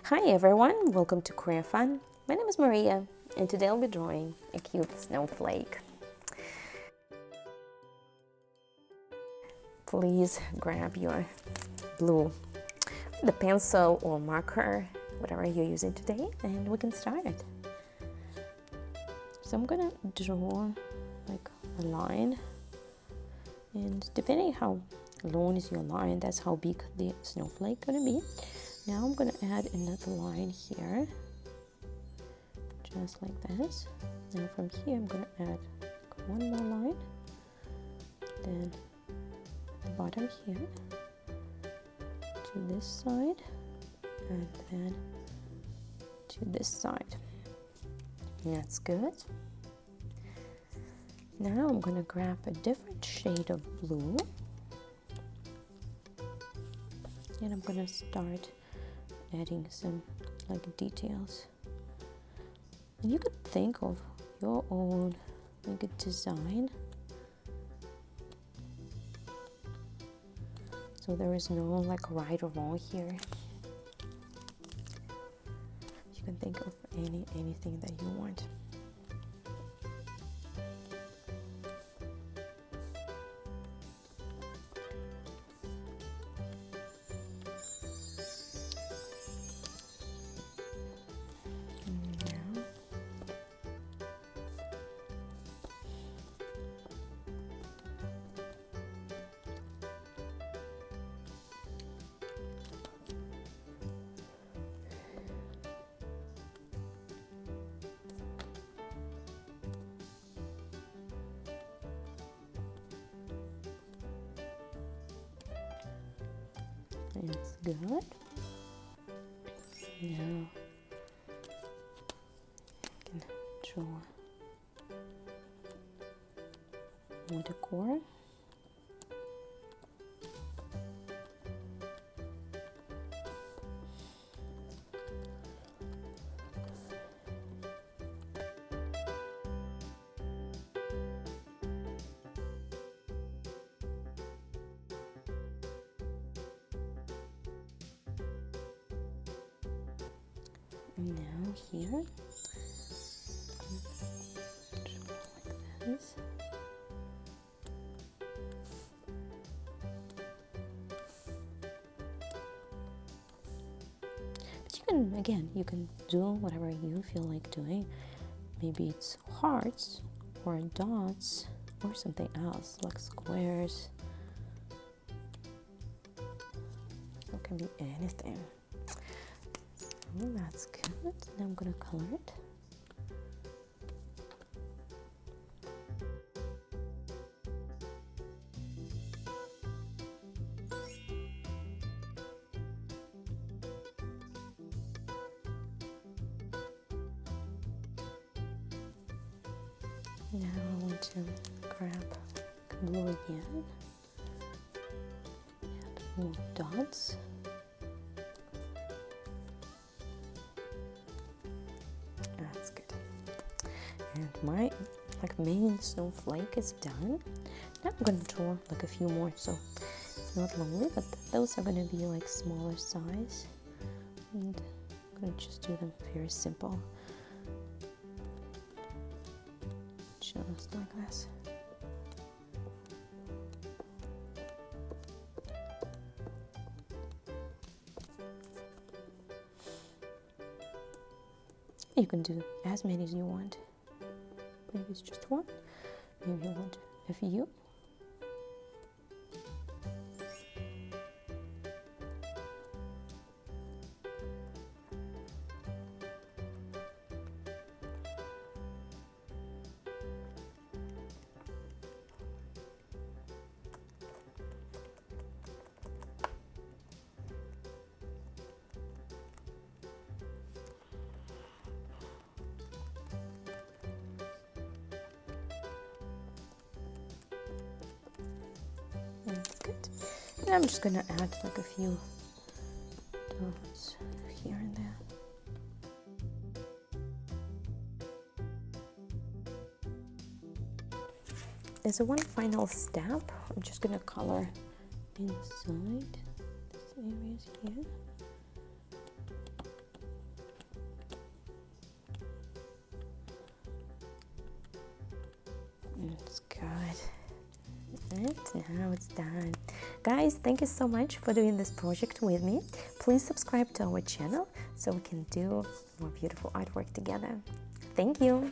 Hi everyone, welcome to Creofun. My name is Maria and today I'll be drawing a cute snowflake. Please grab your blue, the pencil or marker, whatever you're using today, and we can start. So I'm gonna draw like a line, and depending how long is your line, that's how big the snowflake gonna be. Now I'm gonna add another line here, just like this. Now from here I'm gonna add one more line, then the bottom here to this side, and then to this side. That's good. Now I'm gonna grab a different shade of blue, and I'm gonna start adding some like details. And you could think of your own like a design, so there is no like right or wrong here. You can think of anything that you want. It's good. Now I can draw more decor. And now here, like this. But you can do whatever you feel like doing. Maybe it's hearts or dots or something else like squares. It can be anything. So that's good. Now I'm gonna color it. Now I want to grab blue again and move dots. That's good. And my main snowflake is done. Now I'm gonna draw like a few more, so it's not lonely, but those are gonna be like smaller size, and I'm gonna just do them very simple. Just like this. You can do as many as you want. Maybe it's just one. Maybe you want a few. That's good. And I'm just gonna add like a few dots here and there. As a one final step, I'm just gonna color inside this areas here. It's good. And now it's done. Guys, thank you so much for doing this project with me. Please subscribe to our channel so we can do more beautiful artwork together. Thank you.